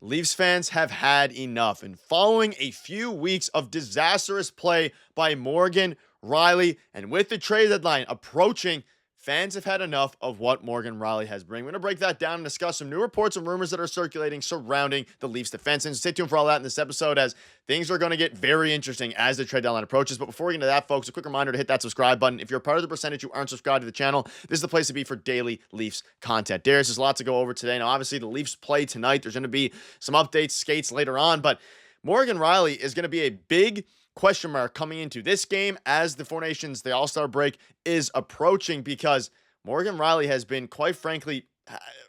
Leafs fans have had enough, and following a few weeks of disastrous play by Morgan Rielly, and with the trade deadline approaching, fans have had enough of what Morgan Rielly has bring. We're going to break that down and discuss some new reports and rumors that are circulating surrounding the Leafs defense. And stay tuned for all that in this episode, as things are going to get very interesting as the trade deadline approaches. But before we get into that, folks, a quick reminder to hit that subscribe button. If you're a part of the percentage who aren't subscribed to the channel, this is the place to be for daily Leafs content. Darius, there's a lot to go over today. Now, obviously, the Leafs play tonight. There's going to be some updates, skates later on, but Morgan Rielly is going to be a big question mark coming into this game as the Four Nations, the All-Star break is approaching, because Morgan Rielly has been, quite frankly,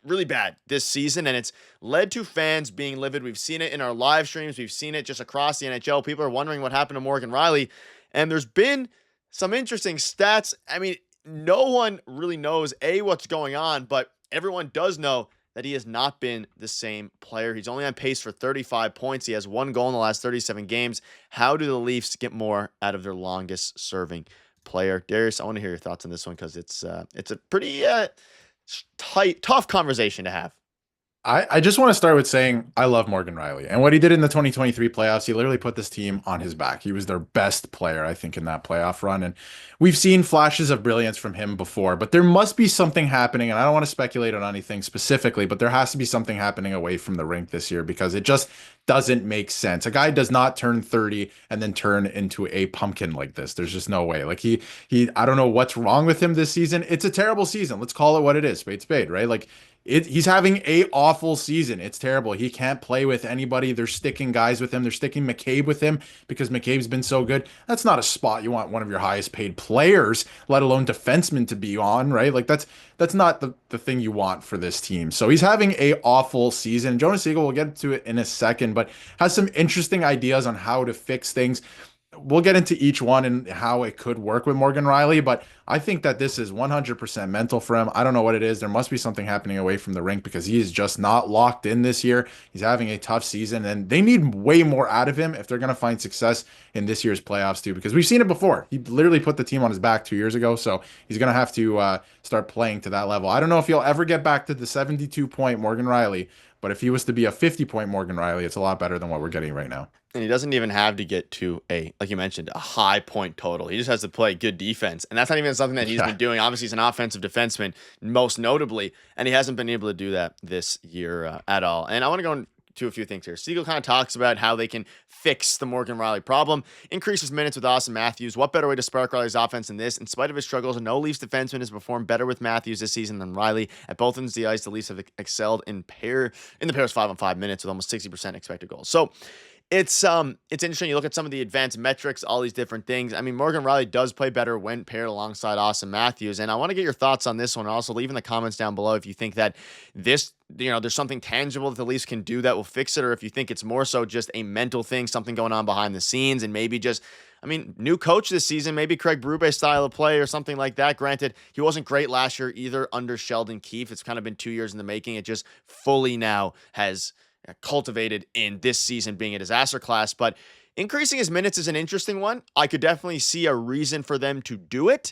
really bad this season, and it's led to fans being livid. We've seen it in our live streams. We've seen it just across the NHL. People are wondering what happened to Morgan Rielly, and there's been some interesting stats. I mean, no one really knows, what's going on, but everyone does know that he has not been the same player. He's only on pace for 35 points. He has 1 goal in the last 37 games. How do the Leafs get more out of their longest serving player? Darius, I want to hear your thoughts on this one, because it's a pretty tough conversation to have. I just want to start with saying I love Morgan Rielly. And what he did in the 2023 playoffs, he literally put this team on his back. He was their best player, I think, in that playoff run. And we've seen flashes of brilliance from him before, but there must be something happening. And I don't want to speculate on anything specifically, but there has to be something happening away from the rink this year, because it just doesn't make sense. A guy does not turn 30 and then turn into a pumpkin like this. There's just no way. Like I don't know what's wrong with him this season. It's a terrible season. Let's call it what it is. Spade, right? Like, he's having a awful season. It's terrible. He can't play with anybody. They're sticking guys with him. They're sticking McCabe with him because McCabe's been so good. That's not a spot you want one of your highest paid players, let alone defensemen, to be on, right? Like, that's not the thing you want for this team. So he's having a awful season. Jonas Siegel, we'll get to it in a second, but has some interesting ideas on how to fix things. We'll get into each one and how it could work with Morgan Rielly, but I think that this is 100% mental for him. I don't know what it is. There must be something happening away from the rink, because he is just not locked in this year. He's having a tough season, and they need way more out of him if they're going to find success in this year's playoffs too, because we've seen it before. He literally put the team on his back 2 years ago, so he's going to have to start playing to that level. I don't know if he'll ever get back to the 72-point Morgan Rielly, but if he was to be a 50-point Morgan Rielly, it's a lot better than what we're getting right now. And he doesn't even have to get to like you mentioned, a high point total. He just has to play good defense. And that's not even something that he's been doing. Obviously, he's an offensive defenseman, most notably, and he hasn't been able to do that this year at all. And I want to go into a few things here. Siegel kind of talks about how they can fix the Morgan Rielly problem, increase his minutes with Austin Matthews. What better way to spark Rielly's offense than this? In spite of his struggles, no Leafs defenseman has performed better with Matthews this season than Rielly. At both ends of the ice, the Leafs have excelled in the pairs 5-on-5 minutes with almost 60% expected goals. So it's interesting. You look at some of the advanced metrics, all these different things. I mean, Morgan Rielly does play better when paired alongside Austin Matthews. And I want to get your thoughts on this one. And also leave in the comments down below if you think that this, there's something tangible that the Leafs can do that will fix it, or if you think it's more so just a mental thing, something going on behind the scenes, and maybe just, new coach this season, maybe Craig Berube style of play or something like that. Granted, he wasn't great last year either under Sheldon Keefe. It's kind of been 2 years in the making. It just fully now has cultivated in this season being a disaster class, but increasing his minutes is an interesting one. I could definitely see a reason for them to do it.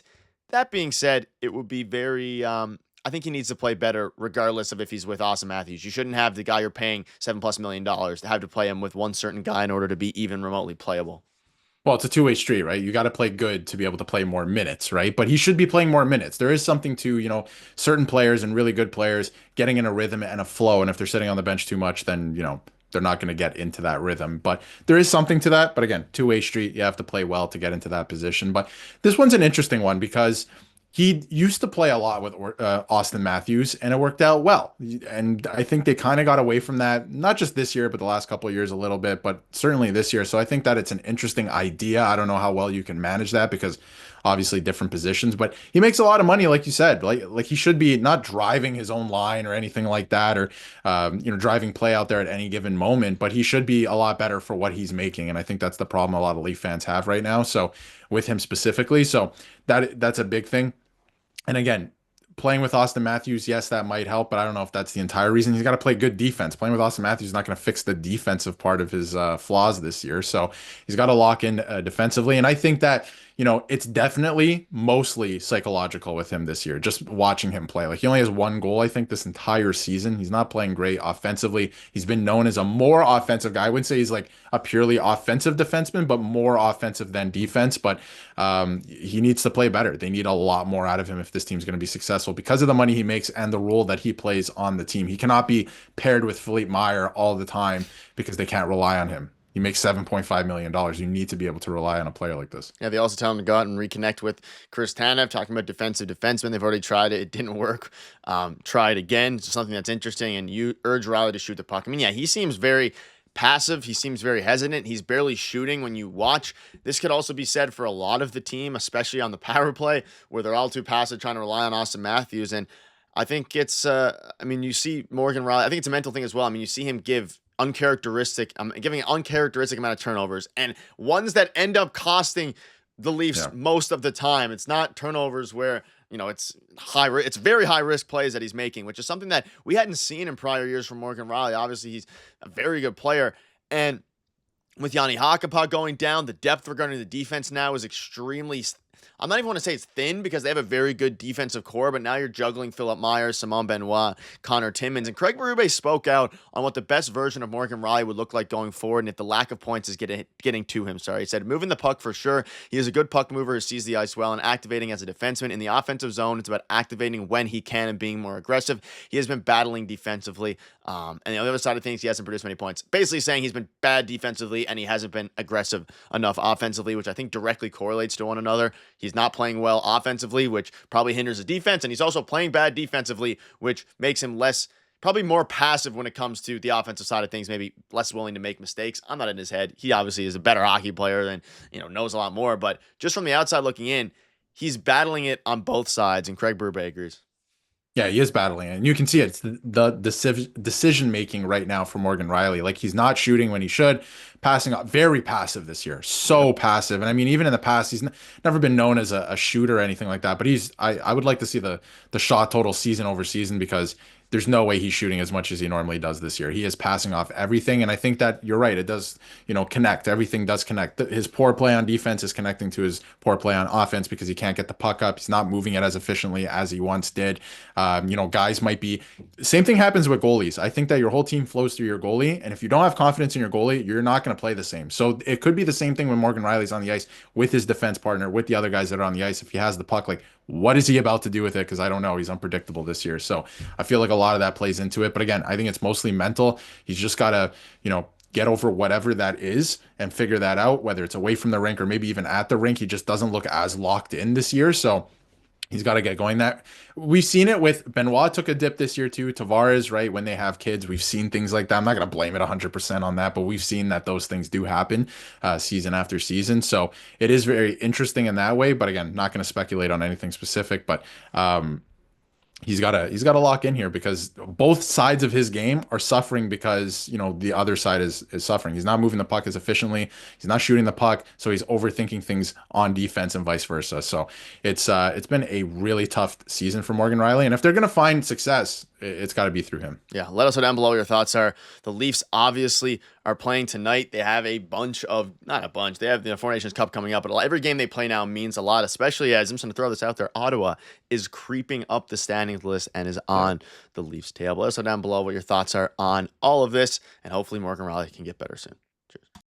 That being said, it would be very, I think he needs to play better regardless of if he's with Austin Matthews. You shouldn't have the guy you're paying $7+ million to have to play him with one certain guy in order to be even remotely playable. Well, it's a two-way street, right? You got to play good to be able to play more minutes, right? But he should be playing more minutes. There is something to, certain players and really good players getting in a rhythm and a flow. And if they're sitting on the bench too much, then, they're not going to get into that rhythm. But there is something to that. But again, two-way street, you have to play well to get into that position. But this one's an interesting one because he used to play a lot with Austin Matthews, and it worked out well. And I think they kind of got away from that, not just this year, but the last couple of years a little bit, but certainly this year. So I think that it's an interesting idea. I don't know how well you can manage that because obviously different positions, but he makes a lot of money, like you said. Like he should be not driving his own line or anything like that, or driving play out there at any given moment, but he should be a lot better for what he's making. And I think that's the problem a lot of Leaf fans have right now. So with him specifically, so that's a big thing. And again, playing with Austin Matthews, yes, that might help, but I don't know if that's the entire reason. He's got to play good defense. Playing with Austin Matthews is not going to fix the defensive part of his flaws this year. So he's got to lock in defensively. And I think that, it's definitely mostly psychological with him this year, just watching him play. Like he only has one goal, I think, this entire season. He's not playing great offensively. He's been known as a more offensive guy. I wouldn't say he's like a purely offensive defenseman, but more offensive than defense. But he needs to play better. They need a lot more out of him if this team's going to be successful because of the money he makes and the role that he plays on the team. He cannot be paired with Philippe Meyer all the time because they can't rely on him. He makes $7.5 million. You need to be able to rely on a player like this. Yeah, they also tell him to go out and reconnect with Chris Tanev, talking about defensive defensemen. They've already tried it. It didn't work. Try it again. It's something that's interesting. And you urge Rielly to shoot the puck. I mean, yeah, he seems very passive. He seems very hesitant. He's barely shooting when you watch. This could also be said for a lot of the team, especially on the power play, where they're all too passive, trying to rely on Auston Matthews. And I think it's, you see Morgan Rielly. I think it's a mental thing as well. I mean, you see him giving an uncharacteristic amount of turnovers and ones that end up costing the Leafs most of the time. It's not turnovers where, it's it's very high risk plays that he's making, which is something that we hadn't seen in prior years from Morgan Rielly. Obviously, he's a very good player. And with Yanni Hakanpää going down, the depth regarding the defense now is extremely, I'm not even want to say it's thin because they have a very good defensive core, but now you're juggling Philip Myers, Simon Benoit, Connor Timmins. And Craig Berube spoke out on what the best version of Morgan Rielly would look like going forward, and if the lack of points is getting to him. He said, moving the puck for sure. He is a good puck mover who sees the ice well and activating as a defenseman. In the offensive zone, it's about activating when he can and being more aggressive. He has been battling defensively. And the other side of things, he hasn't produced many points. Basically saying he's been bad defensively and he hasn't been aggressive enough offensively, which I think directly correlates to one another. He's not playing well offensively, which probably hinders the defense, and he's also playing bad defensively, which makes him probably more passive when it comes to the offensive side of things, maybe less willing to make mistakes. I'm not in his head. He obviously is a better hockey player than, knows a lot more, but just from the outside looking in, he's battling it on both sides, and Craig Berube agrees. Yeah, he is battling it. And you can see it's the decision making right now for Morgan Rielly. Like he's not shooting when he should, passing up, very passive this year. So passive. And I mean, even in the past, he's never been known as a shooter or anything like that. But I would like to see the shot total season over season because there's no way he's shooting as much as he normally does this year. He is passing off everything. And I think that you're right. It does, connect. Everything does connect. His poor play on defense is connecting to his poor play on offense because he can't get the puck up. He's not moving it as efficiently as he once did. Guys might be, same thing happens with goalies. I think that your whole team flows through your goalie. And if you don't have confidence in your goalie, you're not going to play the same. So it could be the same thing when Morgan Rielly's on the ice with his defense partner, with the other guys that are on the ice. If he has the puck, like, what is he about to do with it? Because I don't know. He's unpredictable this year. So I feel like a lot of that plays into it. But again, I think it's mostly mental. He's just got to, get over whatever that is and figure that out, whether it's away from the rink or maybe even at the rink. He just doesn't look as locked in this year. So he's got to get going. That we've seen it with Benoit took a dip this year too. Tavares, right? When they have kids, we've seen things like that. I'm not going to blame it 100% on that, but we've seen that those things do happen season after season. So it is very interesting in that way. But again, not going to speculate on anything specific, but he's got to lock in here because both sides of his game are suffering because, the other side is suffering. He's not moving the puck as efficiently. He's not shooting the puck. So he's overthinking things on defense and vice versa. So it's been a really tough season for Morgan Rielly. And if they're going to find success, it's got to be through him. Yeah. Let us know down below what your thoughts are. The Leafs obviously are playing tonight. They have they have the Four Nations Cup coming up, but every game they play now means a lot, especially as I'm just going to throw this out there. Ottawa is creeping up the standings list and is on the Leafs tail. Let us know down below what your thoughts are on all of this, and hopefully Morgan Rielly can get better soon.